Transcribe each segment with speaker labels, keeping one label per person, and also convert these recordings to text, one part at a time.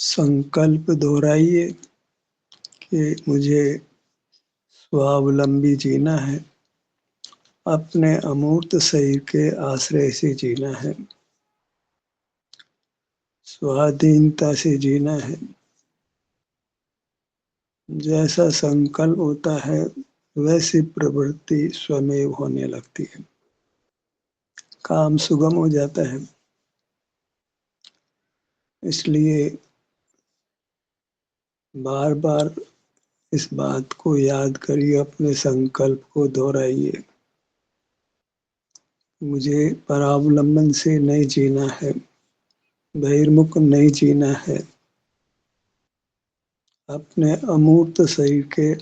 Speaker 1: संकल्प दोहराइए कि मुझे स्वावलंबी जीना है, अपने अमूर्त शरीर के आश्रय से जीना है, स्वाधीनता से जीना है। जैसा संकल्प होता है वैसी प्रवृत्ति स्वमेव होने लगती है, काम सुगम हो जाता है। इसलिए बार बार इस बात को याद करिए, अपने संकल्प को दोहराइए। मुझे परावलंबन से नहीं जीना है, बहिर्मुख नहीं जीना है, अपने अमूर्त शरीर के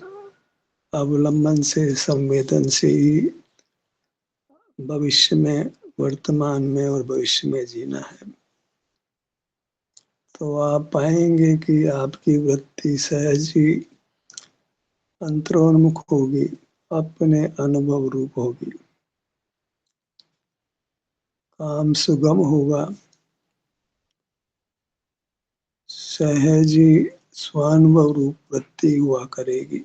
Speaker 1: अवलंबन से, संवेदन से ही भविष्य में, वर्तमान में और भविष्य में जीना है। तो आप पाएंगे कि आपकी वृत्ति सहज ही अंतरोन्मुख होगी, अपने अनुभव रूप होगी, काम सुगम होगा, सहज ही स्वानुभव रूप वृत्ति हुआ करेगी।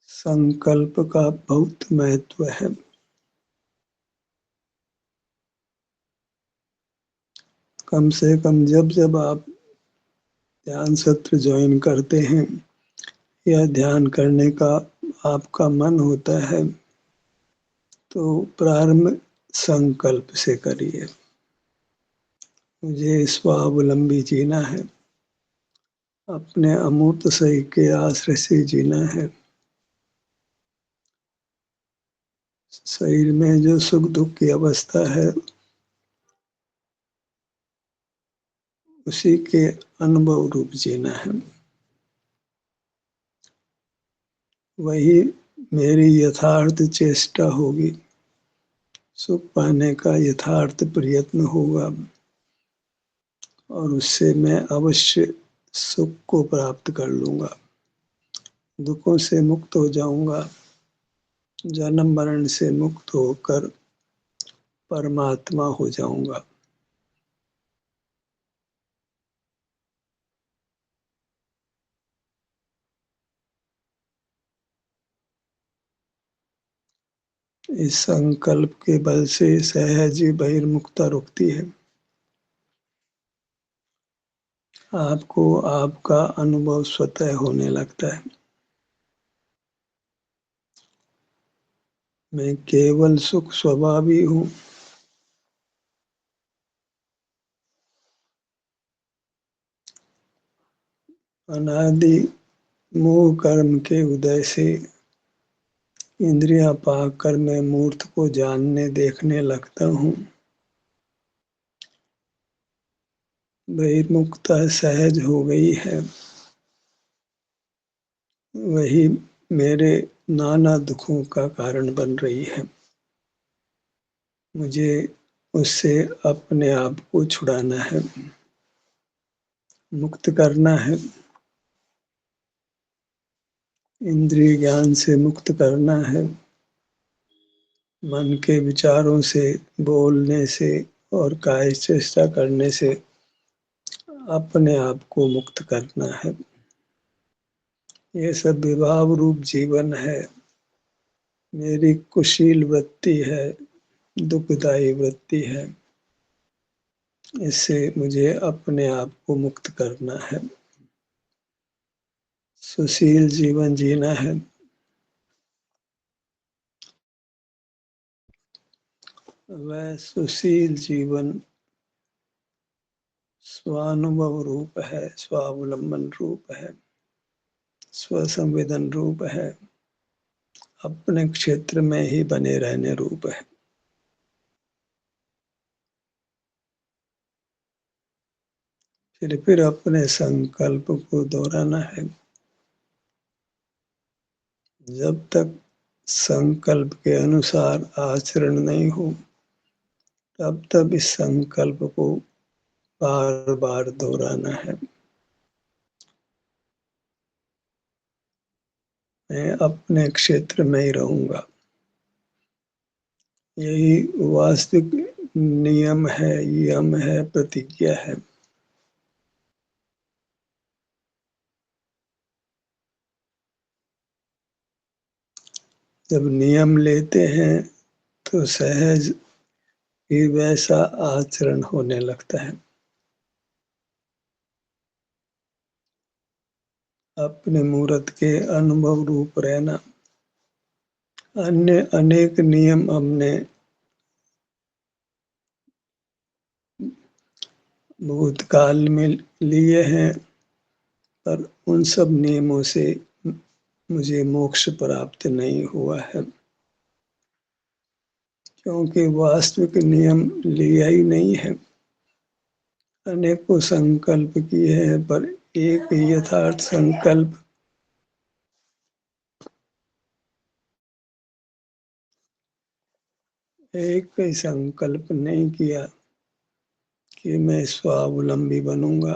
Speaker 1: संकल्प का बहुत महत्व है। कम से कम जब जब आप ध्यान सत्र ज्वाइन करते हैं या ध्यान करने का आपका मन होता है, तो प्रारंभ संकल्प से करिए। मुझे स्वावलंबी जीना है, अपने अमूर्त शरीर के आश्रय से जीना है, शरीर में जो सुख दुख की अवस्था है उसी के अनुभव रूप जीना है। वही मेरी यथार्थ चेष्टा होगी, सुख पाने का यथार्थ प्रयत्न होगा और उससे मैं अवश्य सुख को प्राप्त कर लूंगा, दुखों से मुक्त हो जाऊंगा, जन्म मरण से मुक्त होकर परमात्मा हो जाऊंगा। इस संकल्प के बल से सहज ही बहिर्मुखता रुकती है। आपको आपका अनुभव स्वतः होने लगता है। मैं केवल सुख स्वभावी हूँ। अनादि मोह कर्म के उदय से इंद्रियां पाकर मैं मूर्त को जानने देखने लगता हूँ। बहिर्मुखता सहज हो गई है। वही मेरे नाना दुखों का कारण बन रही है। मुझे उससे अपने आप को छुड़ाना है, मुक्त करना है, इंद्रिय ज्ञान से मुक्त करना है, मन के विचारों से, बोलने से और काय चेष्टा करने से अपने आप को मुक्त करना है। ये सब विभाव रूप जीवन है, मेरी कुशील वृत्ति है, दुखदायी वृत्ति है। इससे मुझे अपने आप को मुक्त करना है, सुशील जीवन जीना है। वह सुशील जीवन स्वानुभव रूप है, स्वावलंबन रूप है, स्वसंवेदन रूप है, अपने क्षेत्र में ही बने रहने रूप है। फिर अपने संकल्प को दोहराना है। जब तक संकल्प के अनुसार आचरण नहीं हो, तब तक इस संकल्प को बार बार दोहराना है। मैं अपने क्षेत्र में ही रहूंगा। यही वास्तविक नियम है, यम है, प्रतिज्ञा है। जब नियम लेते हैं तो सहज ही वैसा आचरण होने लगता है। अपने मूर्त के अनुभव रूप रहना। अन्य अनेक नियम हमने भूतकाल में लिए हैं, पर उन सब नियमों से मुझे मोक्ष प्राप्त नहीं हुआ है, क्योंकि वास्तविक नियम लिया ही नहीं है। अनेकों संकल्प किए हैं, पर एक यथार्थ संकल्प एक ही संकल्प नहीं किया कि मैं स्वावलंबी बनूंगा,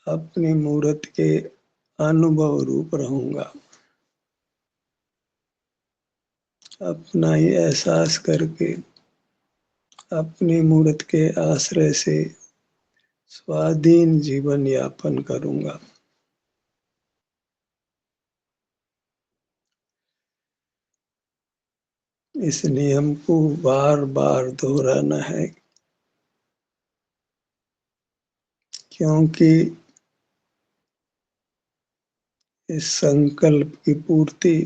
Speaker 1: अपनी मूर्त के अनुभव रूप रहूंगा। अपना ही एहसास करके अपनी मूर्त के आश्रय से स्वाधीन जीवन यापन करूंगा। इस नियम को बार बार दोहराना है, क्योंकि इस संकल्प की पूर्ति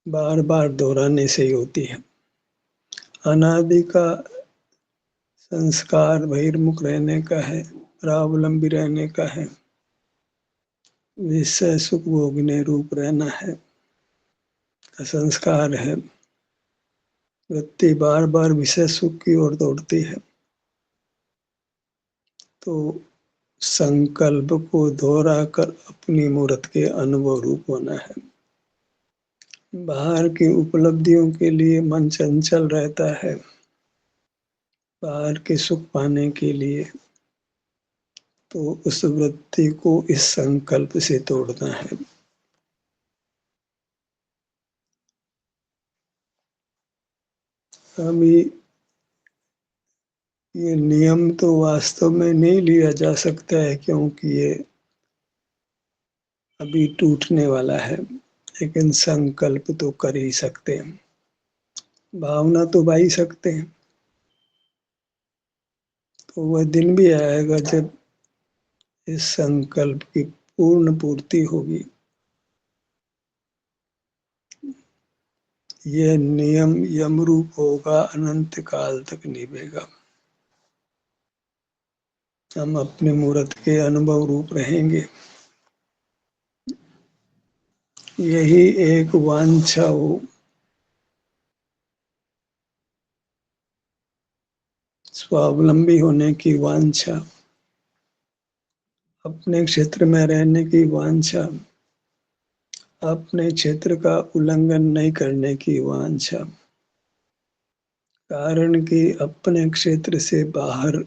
Speaker 1: बार बार दोहराने से ही होती है। अनादि का संस्कार बहिर्मुख रहने का है, परावलंबी रहने का है, विषय सुख भोगने रूप रहना है का संस्कार है। वृत्ति बार बार विषय सुख की ओर दौड़ती है, तो संकल्प को दोहरा कर अपनी मूर्त के अनुभव रूप होना है। बाहर की उपलब्धियों के लिए मन चंचल रहता है, बाहर के सुख पाने के लिए, तो उस वृत्ति को इस संकल्प से तोड़ना है। अभी ये नियम तो वास्तव में नहीं लिया जा सकता है, क्योंकि ये अभी टूटने वाला है, लेकिन संकल्प तो कर ही सकते हैं, भावना तो बाई सकते हैं। तो वह दिन भी आएगा जब इस संकल्प की पूर्ण पूर्ति होगी। यह नियम यमरूप होगा, अनंत काल तक निभेगा। हम अपने मूर्त के अनुभव रूप रहेंगे। यही एक वांछा हो, स्वावलंबी होने की वांछा, अपने क्षेत्र में रहने की वांछा, अपने क्षेत्र का उल्लंघन नहीं करने की वांछा। कारण कि अपने क्षेत्र से बाहर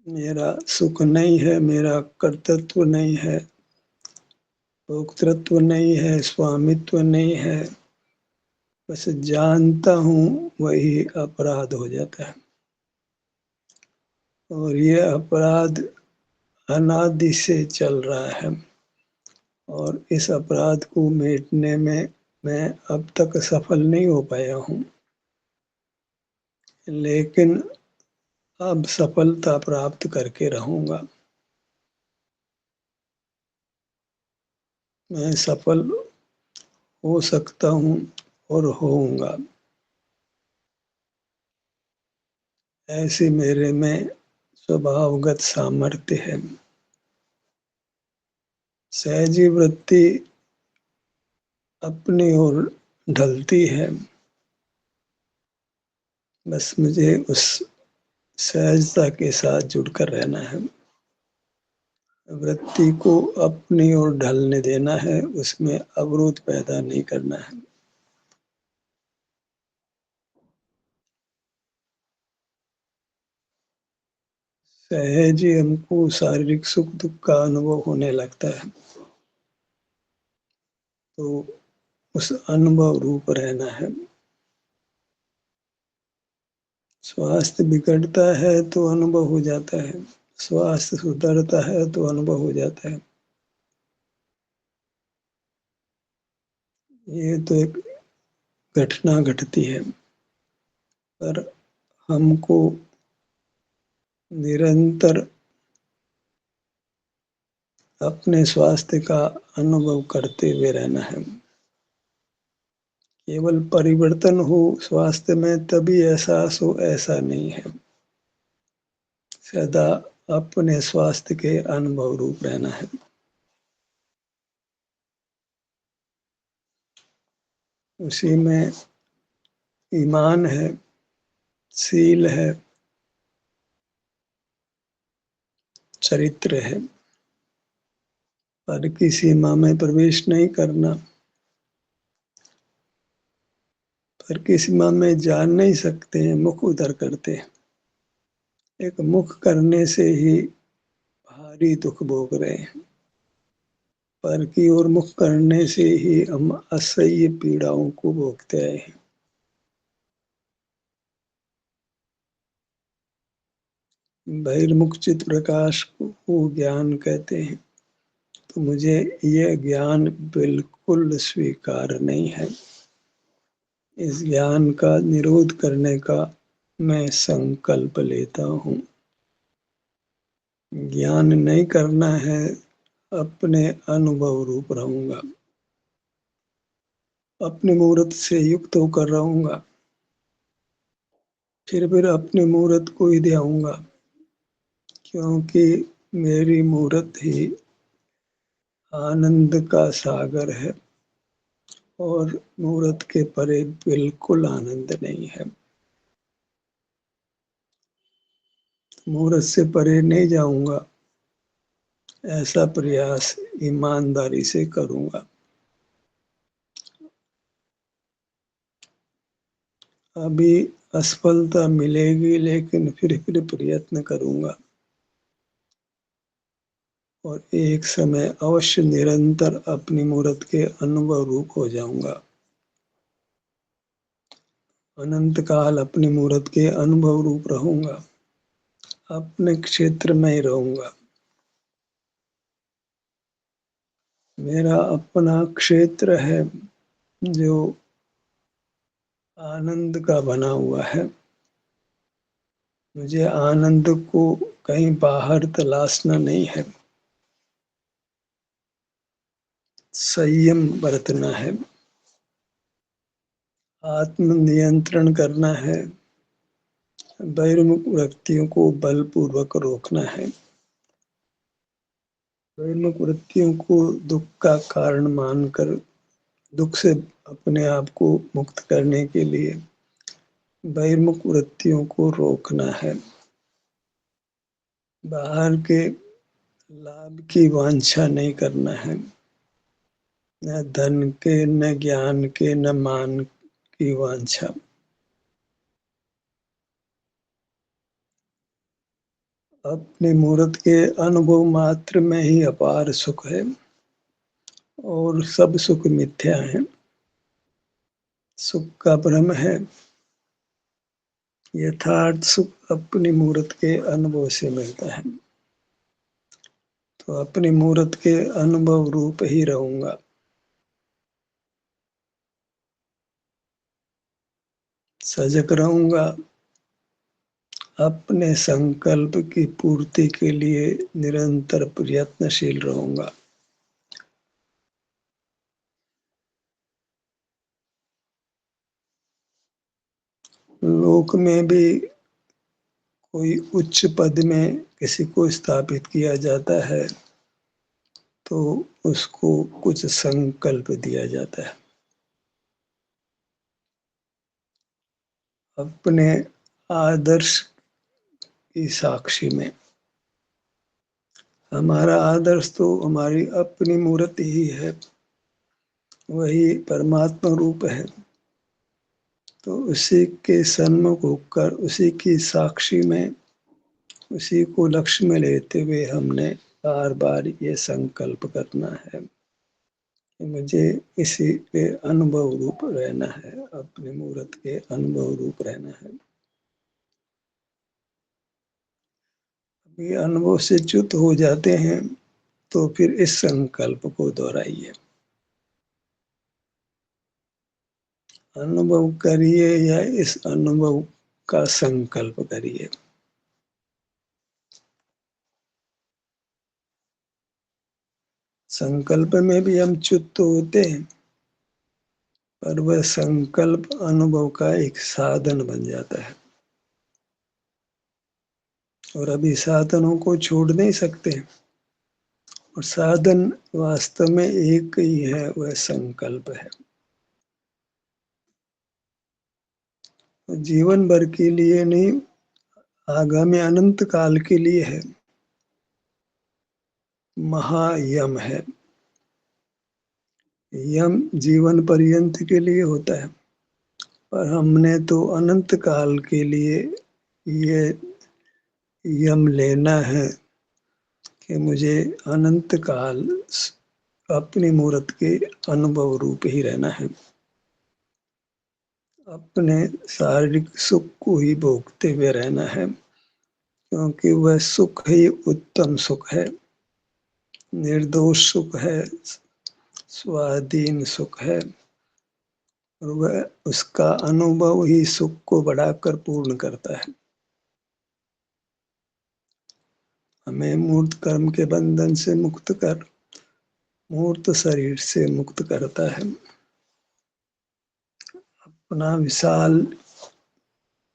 Speaker 1: मेरा सुख नहीं है, मेरा कर्तृत्व नहीं है, भोक्तृत्व नहीं है, स्वामित्व नहीं है, बस जानता हूँ वही अपराध हो जाता है। और ये अपराध अनादि से चल रहा है, और इस अपराध को मिटने में मैं अब तक सफल नहीं हो पाया हूँ, लेकिन अब सफलता प्राप्त करके रहूंगा। मैं सफल हो सकता हूँ और होऊंगा, ऐसी मेरे में स्वभावगत सामर्थ्य है। सहजी वृत्ति अपनी ओर ढलती है, बस मुझे उस सहजता के साथ जुड़कर रहना है। वृत्ति को अपनी ओर ढलने देना है, उसमें अवरोध पैदा नहीं करना है। सहज ही हमको शारीरिक सुख दुख का अनुभव होने लगता है, तो उस अनुभव रूप रहना है। स्वास्थ्य बिगड़ता है तो अनुभव हो जाता है, स्वास्थ्य सुधरता है तो अनुभव हो जाता है। ये तो एक घटना घटती है, पर हमको निरंतर अपने स्वास्थ्य का अनुभव करते हुए रहना है। केवल परिवर्तन हो स्वास्थ्य में तभी एहसास हो, ऐसा नहीं है। सदा अपने स्वास्थ्य के अनुभव रूप रहना है। उसी में ईमान है, शील है, चरित्र है। पर की सीमा में प्रवेश नहीं करना, पर की सीमा में जान नहीं सकते हैं, मुख उधर करते हैं। एक मुख करने से ही भारी दुख भोग रहे हैं। पर की ओर मुख करने से ही हम असह्य पीड़ाओं को भोगते आए हैं। बहिर्मुख चित प्रकाश को ज्ञान कहते हैं। तो मुझे यह ज्ञान बिल्कुल स्वीकार नहीं है। इस ज्ञान का निरोध करने का मैं संकल्प लेता हूँ। ज्ञान नहीं करना है, अपने अनुभव रूप रहूंगा, अपने मूर्त से युक्त होकर रहूंगा, फिर अपने मूर्त को ही ध्याऊंगा, क्योंकि मेरी मूर्त ही आनंद का सागर है और मूर्त के परे बिल्कुल आनंद नहीं है। मूर्त से परे नहीं जाऊंगा, ऐसा प्रयास ईमानदारी से करूंगा। अभी असफलता मिलेगी, लेकिन फिर प्रयत्न करूंगा और एक समय अवश्य निरंतर अपनी मूर्त के अनुभव रूप हो जाऊंगा। अनंत काल अपनी मूर्त के अनुभव रूप रहूंगा, अपने क्षेत्र में ही रहूंगा। मेरा अपना क्षेत्र है जो आनंद का बना हुआ है। मुझे आनंद को कहीं बाहर तलाशना नहीं है। संयम बरतना है, आत्म नियंत्रण करना है, बहिर्मुख वृत्तियों को बलपूर्वक रोकना है। बहिर्मुख वृत्तियों को दुख का कारण मानकर दुख से अपने आप को मुक्त करने के लिए बहिर्मुख वृत्तियों को रोकना है। बाहर के लाभ की वांछा नहीं करना है, न धन के, न ज्ञान के, न मान की वांछा। अपने मूर्त के अनुभव मात्र में ही अपार सुख है और सब सुख मिथ्या है। सुख का भ्रम है। यथार्थ सुख अपनी मूर्त के अनुभव से मिलता है। तो अपनी मूर्त के अनुभव रूप ही रहूंगा। सजग रहूंगा, अपने संकल्प की पूर्ति के लिए निरंतर प्रयत्नशील रहूंगा। लोक में भी कोई उच्च पद में किसी को स्थापित किया जाता है तो उसको कुछ संकल्प दिया जाता है। अपने आदर्श की साक्षी में हमारा आदर्श तो हमारी अपनी मूर्ति ही है, वही परमात्मा रूप है। तो उसी के सन्मुख होकर, उसी की साक्षी में, उसी को लक्ष्य में लेते हुए हमने बार बार ये संकल्प करना है कि मुझे इसी के अनुभव रूप रहना है, अपने मूर्त के अनुभव रूप रहना है। ये अनुभव से च्युत हो जाते हैं तो फिर इस संकल्प को दोहराइए। अनुभव करिए या इस अनुभव का संकल्प करिए। संकल्प में भी हम च्युत तो होते हैं, पर वह संकल्प अनुभव का एक साधन बन जाता है, और अभी साधनों को छोड़ नहीं सकते। और साधन वास्तव में एक ही है, वह संकल्प है। जीवन भर के लिए नहीं, आगामी अनंत काल के लिए है, महायम है। यम जीवन पर्यंत के लिए होता है, पर हमने तो अनंत काल के लिए ये यम लेना है कि मुझे अनंत काल अपनी मूर्त के अनुभव रूप ही रहना है। अपने शारीरिक सुख को ही भोगते हुए रहना है, क्योंकि वह सुख ही उत्तम सुख है, निर्दोष सुख है, स्वाधीन सुख है, और वह उसका अनुभव ही सुख को बढ़ाकर पूर्ण करता है। हमें मूर्त कर्म के बंधन से मुक्त कर मूर्त शरीर से मुक्त करता है, अपना विशाल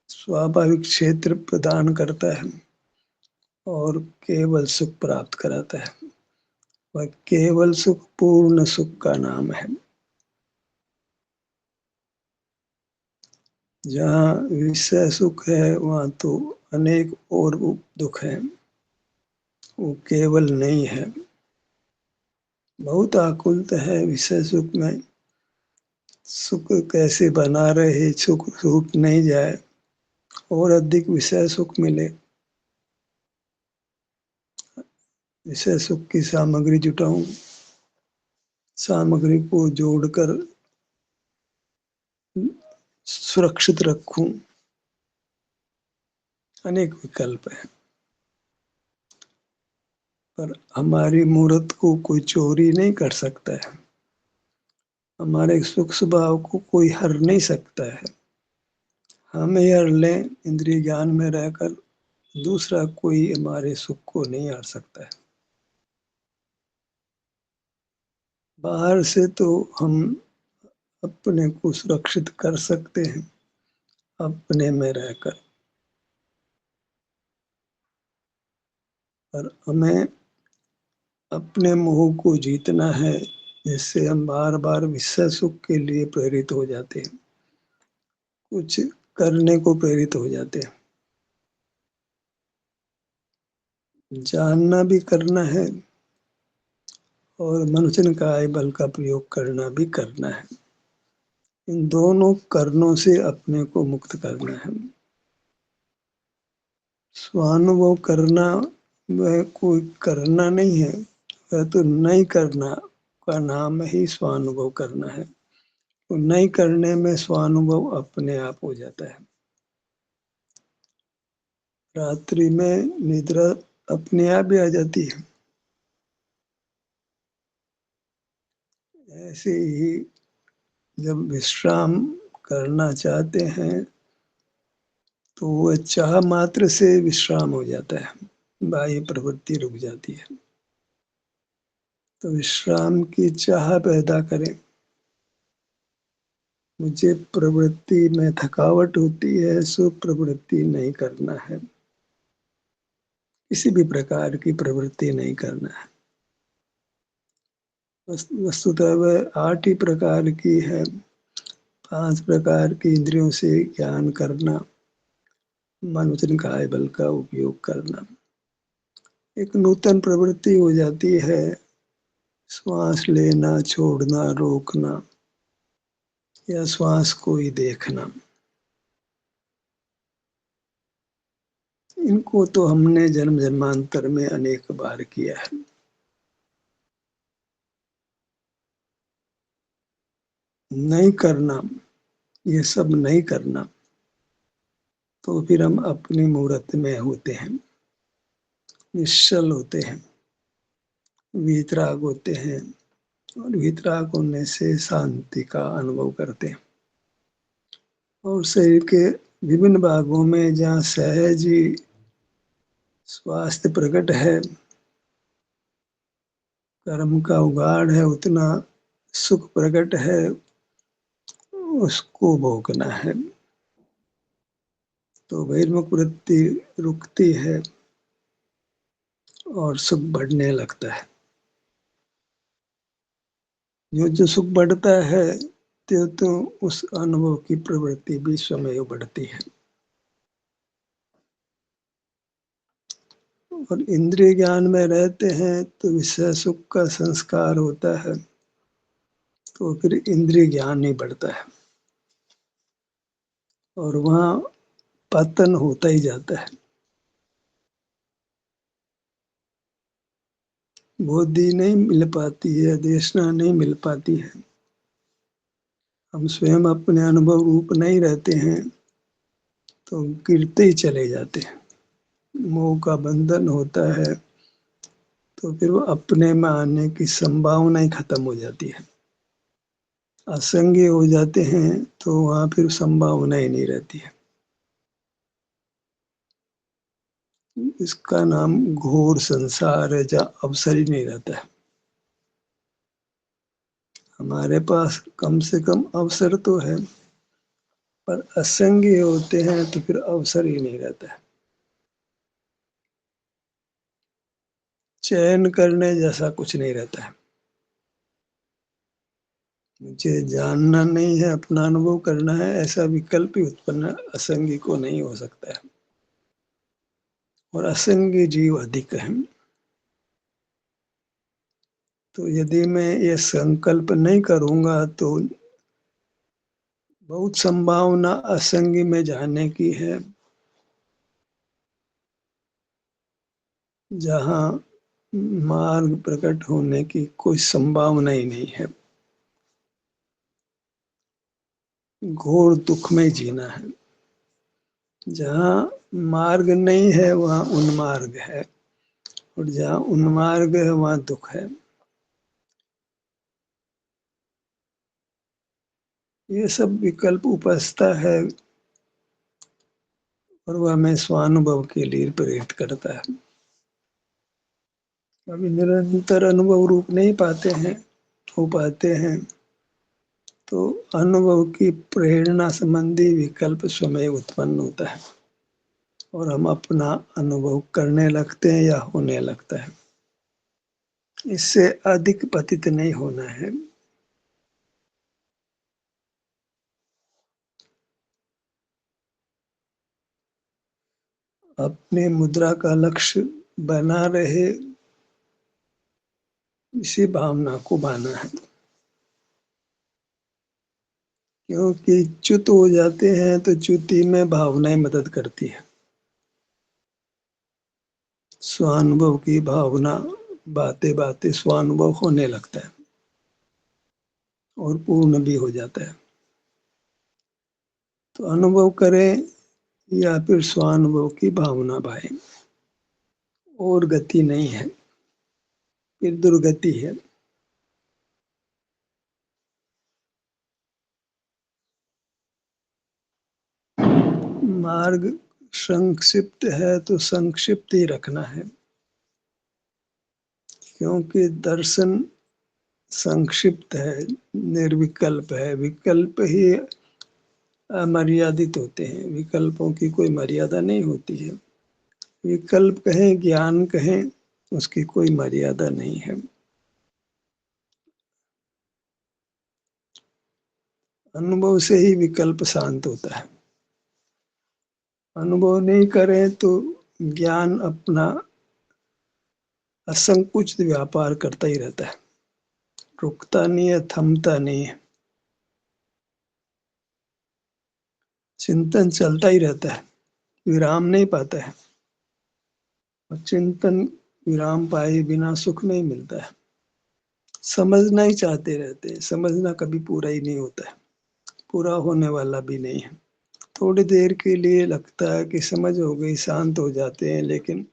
Speaker 1: स्वाभाविक क्षेत्र प्रदान करता है और केवल सुख प्राप्त कराता है। वह केवल सुख पूर्ण सुख का नाम है। जहाँ विषय सुख है वहाँ तो अनेक और दुख है, वो केवल नहीं है। बहुत आकुलता है विषय सुख में, सुख कैसे बना रहे, सुख छूट नहीं जाए और अधिक विषय सुख मिले। विषय सुख की सामग्री जुटाऊं, सामग्री को जोड़कर सुरक्षित रखूं, अनेक विकल्प है। पर हमारी मूर्त को कोई चोरी नहीं कर सकता है, हमारे सुख स्वभाव को कोई हर नहीं सकता है। हम ही हर लें इंद्रिय ज्ञान में रहकर, दूसरा कोई हमारे सुख को नहीं हर सकता है। बाहर से तो हम अपने को सुरक्षित कर सकते हैं अपने में रहकर, पर हमें अपने मोह को जीतना है, जिससे हम बार बार विषय सुख के लिए प्रेरित हो जाते हैं, कुछ करने को प्रेरित हो जाते हैं। जानना भी करना है और मनुष्य काय बल का प्रयोग करना भी करना है। इन दोनों कारणों से अपने को मुक्त करना है। स्वानुभव करना वह कोई करना नहीं है, वह तो नहीं करना का नाम ही स्वानुभव करना है। तो नहीं करने में स्वानुभव अपने आप हो जाता है। रात्रि में निद्रा अपने आप भी आ जाती है। ऐसे ही जब विश्राम करना चाहते हैं तो वह चाह मात्र से विश्राम हो जाता है, बाह्य प्रवृत्ति रुक जाती है। तो विश्राम की चाह पैदा करें। मुझे प्रवृत्ति में थकावट होती है, सो प्रवृत्ति नहीं करना है, किसी भी प्रकार की प्रवृत्ति नहीं करना है। वस्तुतः वह 8 ही प्रकार की है। 5 प्रकार की इंद्रियों से ज्ञान करना, मनोवचन काय बल का उपयोग करना। एक नूतन प्रवृत्ति हो जाती है, श्वास लेना, छोड़ना, रोकना या श्वास को ही देखना। इनको तो हमने जन्म जन्मांतर में अनेक बार किया है। नहीं करना, ये सब नहीं करना, तो फिर हम अपनी मूर्त में होते हैं, निश्चल होते हैं, वीतराग होते हैं, और वीतराग होने से शांति का अनुभव करते हैं। और शरीर के विभिन्न भागों में जहाँ सहज ही स्वास्थ्य प्रकट है, कर्म का उगाड़ है, उतना सुख प्रकट है, उसको भोगना है। तो बहिर्मुख वृत्ति रुकती है और सुख बढ़ने लगता है। जो सुख बढ़ता है तो उस अनुभव की प्रवृत्ति भी स्वयं बढ़ती है। और इंद्रिय ज्ञान में रहते हैं तो विषय सुख का संस्कार होता है, तो फिर इंद्रिय ज्ञान ही बढ़ता है और वहाँ पतन होता ही जाता है। बुद्धि नहीं मिल पाती है, देशना नहीं मिल पाती है, हम स्वयं अपने अनुभव रूप नहीं रहते हैं तो गिरते ही चले जाते हैं। मोह का बंधन होता है तो फिर वो अपने में आने की संभावना ही खत्म हो जाती है। असंगी हो जाते हैं तो वहां फिर संभावना ही नहीं रहती है। इसका नाम घोर संसार है जहाँ अवसर ही नहीं रहता है। हमारे पास कम से कम अवसर तो है, पर असंगी होते हैं तो फिर अवसर ही नहीं रहता है। चयन करने जैसा कुछ नहीं रहता है। मुझे जानना नहीं है, अपना अनुभव करना है, ऐसा विकल्प ही उत्पन्न असंगी को नहीं हो सकता है। और असंगी जीव अधिक है। तो यदि मैं ये संकल्प नहीं करूंगा तो बहुत संभावना असंगी में जाने की है, जहाँ मार्ग प्रकट होने की कोई संभावना ही नहीं है। घोर दुख में जीना है। जहाँ मार्ग नहीं है वहाँ उन्मार्ग है, और जहाँ उन्मार्ग है वहाँ दुख है। ये सब विकल्प उपजता है और वह हमें स्वानुभव के लिए प्रेरित करता है। अभी निरंतर अनुभव रूप नहीं पाते हैं, हो पाते हैं, तो अनुभव की प्रेरणा संबंधी विकल्प स्वयं उत्पन्न होता है और हम अपना अनुभव करने लगते हैं या होने लगता है। इससे अधिक पतित नहीं होना है। अपने मुद्रा का लक्ष्य बना रहे, इसी भावना को माना है। क्योंकि च्युत हो जाते हैं तो च्युति में भावनाएं मदद करती है। स्वानुभव की भावना बातें बातें स्वानुभव होने लगता है और पूर्ण भी हो जाता है। तो अनुभव करें या फिर स्वानुभव की भावना भाए, और गति नहीं है, फिर दुर्गति है। मार्ग संक्षिप्त है तो संक्षिप्त ही रखना है, क्योंकि दर्शन संक्षिप्त है, निर्विकल्प है। विकल्प ही अमर्यादित होते हैं, विकल्पों की कोई मर्यादा नहीं होती है। विकल्प कहें, ज्ञान कहें, उसकी कोई मर्यादा नहीं है। अनुभव से ही विकल्प शांत होता है। अनुभव नहीं करें तो ज्ञान अपना असंकुचित व्यापार करता ही रहता है, रुकता नहीं है, थमता नहीं है। चिंतन चलता ही रहता है, विराम नहीं पाता है। और चिंतन विराम पाए बिना सुख नहीं मिलता है। समझना ही चाहते रहते हैं, समझना कभी पूरा ही नहीं होता है, पूरा होने वाला भी नहीं है। थोड़ी देर के लिए लगता है कि समझ हो गई, शांत हो जाते हैं, लेकिन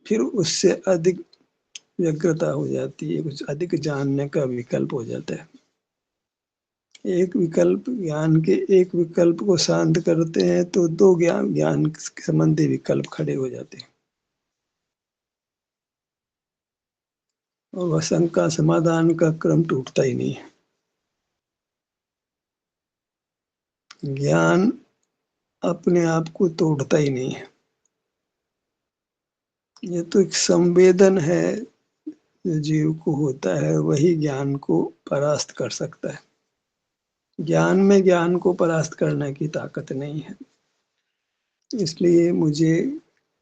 Speaker 1: फिर उससे अधिक व्यग्रता हो जाती है, कुछ अधिक जानने का विकल्प हो जाता है। एक विकल्प ज्ञान के एक विकल्प को शांत करते हैं तो दो ज्ञान संबंधी विकल्प खड़े हो जाते हैं और वह शंका समाधान का क्रम टूटता ही नहीं है। ज्ञान अपने आप को तोड़ता ही नहीं है। ये तो एक संवेदन है जो जीव को होता है, वही ज्ञान को परास्त कर सकता है। ज्ञान में ज्ञान को परास्त करने की ताकत नहीं है। इसलिए मुझे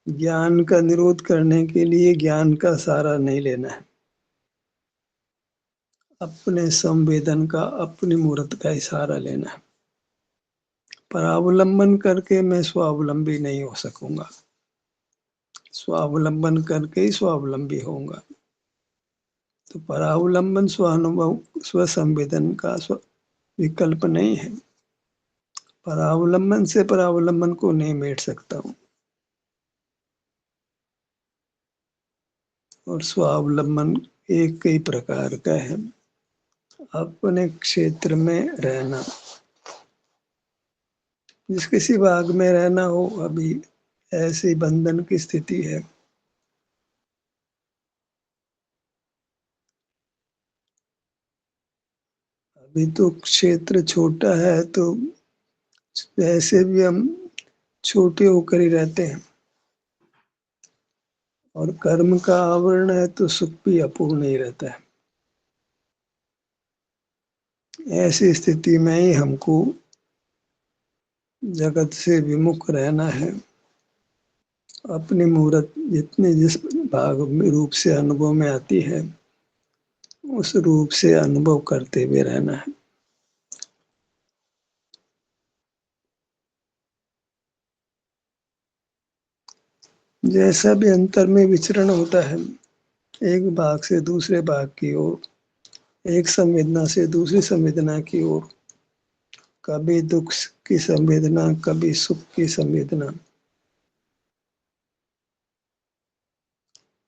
Speaker 1: ज्ञान का निरोध करने के लिए ज्ञान का सहारा नहीं लेना है। अपने संवेदन का, अपनी मूर्त का ही सहारा लेना है। परावलंबन करके मैं स्वावलंबी नहीं हो सकूंगा, स्वावलंबन करके ही स्वावलंबी होऊंगा। तो परावलंबन स्वानुभव स्वसंवेदन का विकल्प नहीं है। परावलंबन से परावलंबन को नहीं मेट सकता हूँ और स्वावलंबन एक ही प्रकार का है, अपने क्षेत्र में रहना। जिस किसी भाग में रहना हो, अभी ऐसी बंधन की स्थिति है। अभी तो क्षेत्र छोटा है, तो वैसे भी हम छोटे होकर ही रहते हैं और कर्म का आवरण है तो सुख भी अपूर्ण ही रहता है। ऐसी स्थिति में ही हमको जगत से विमुख रहना है। अपनी मूर्त जितने जिस भाग में रूप से अनुभव में आती है, उस रूप से अनुभव करते हुए रहना है। जैसा भी अंतर में विचरण होता है, एक भाग से दूसरे भाग की ओर, एक संवेदना से दूसरी संवेदना की ओर, कभी दुख की संवेदना, कभी सुख की संवेदना।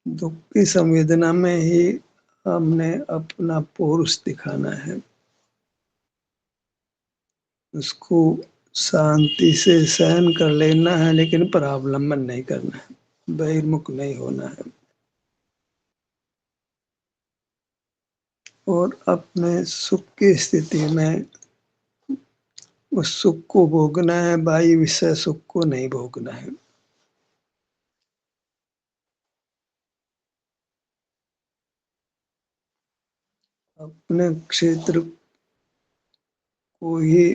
Speaker 1: दुख की संवेदना में ही हमने अपना पौरुष दिखाना है, उसको शांति से सहन कर लेना है, लेकिन परावलंबन नहीं करना है, बहिर्मुख नहीं होना है। और अपने सुख की स्थिति में उस सुख को भोगना है, बाह्य विषय सुख को नहीं भोगना है। अपने क्षेत्र को ही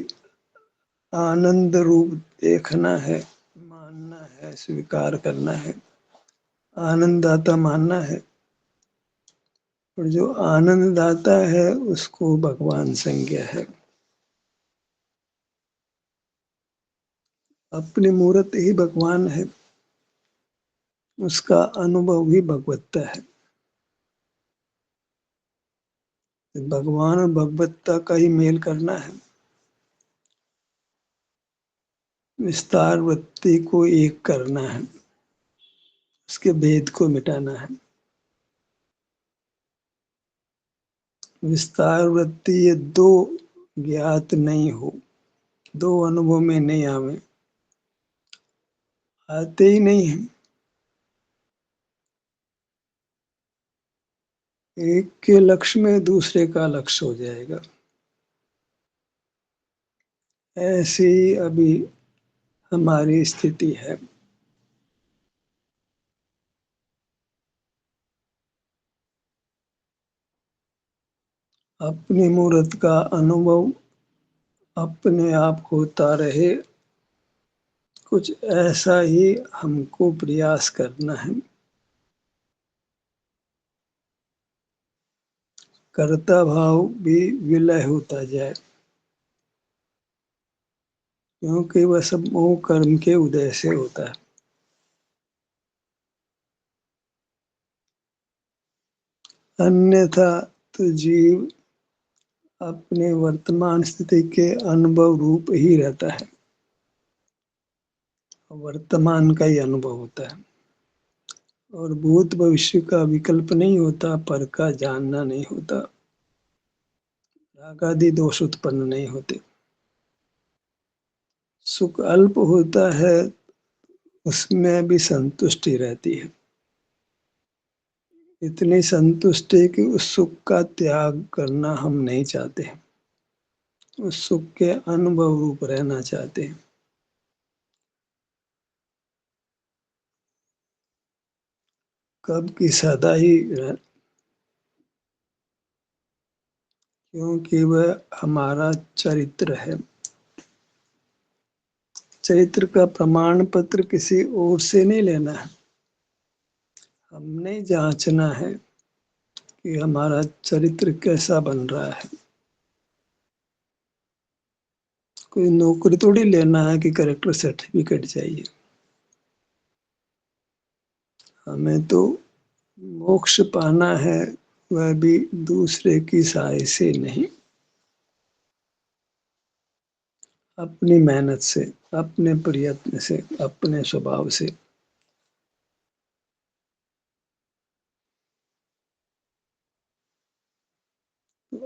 Speaker 1: आनंद रूप देखना है, मानना है, स्वीकार करना है, आनंददाता मानना है। और जो आनंददाता है उसको भगवान संज्ञा है। अपनी मूर्त ही भगवान है, उसका अनुभव भी भगवत्ता है। भगवान और भगवत्ता का ही मेल करना है। विस्तार वृत्ति को एक करना है, उसके भेद को मिटाना है। विस्तार वृत्ति ये दो ज्ञात नहीं हो, दो अनुभव में नहीं आवे, आते ही नहीं है। एक के लक्ष्य में दूसरे का लक्ष्य हो जाएगा। ऐसी अभी हमारी स्थिति है। अपनी मूर्त का अनुभव अपने आप होता रहे, कुछ ऐसा ही हमको प्रयास करना है। कर्ता भाव भी विलय होता जाए, क्योंकि वह सब मोह कर्म के उदय से होता है। अन्यथा तो जीव अपने वर्तमान स्थिति के अनुभव रूप ही रहता है, वर्तमान का ही अनुभव होता है और भूत भविष्य का विकल्प नहीं होता, पर का जानना नहीं होता। राग आदि दोष उत्पन्न नहीं होते। सुख अल्प होता है, उसमें भी संतुष्टि रहती है। इतनी संतुष्टि कि उस सुख का त्याग करना हम नहीं चाहते, उस सुख के अनुभव रूप रहना चाहते हैं। कब की सदा ही क्योंकि वह हमारा चरित्र है। चरित्र का प्रमाण पत्र किसी और से नहीं लेना है, हमने जांचना है कि हमारा चरित्र कैसा बन रहा है। कोई नौकरी थोड़ी लेना है कि कैरेक्टर सर्टिफिकेट चाहिए। हमें तो मोक्ष पाना है, वह भी दूसरे की सहाय से नहीं, अपनी मेहनत से, अपने प्रयत्न से, अपने स्वभाव से।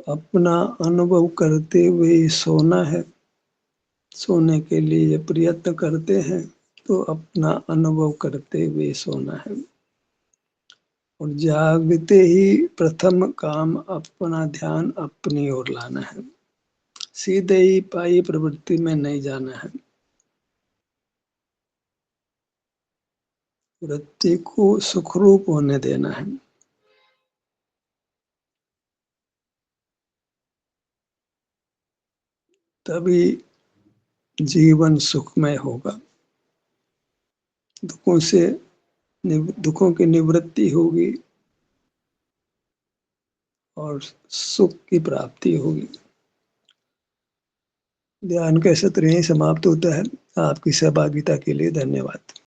Speaker 1: अपना अनुभव करते हुए सोना है, सोने के लिए प्रयत्न करते हैं तो अपना अनुभव करते हुए सोना है। और जागते ही प्रथम काम अपना ध्यान अपनी ओर लाना है, सीधे ही पाई प्रवृत्ति में नहीं जाना है। वृत्ति को सुखरूप होने देना है, तभी जीवन सुखमय होगा। दुखों से दुखों की निवृत्ति होगी और सुख की प्राप्ति होगी। ध्यान का सत्र यहीं समाप्त होता है। आपकी सहभागिता के लिए धन्यवाद।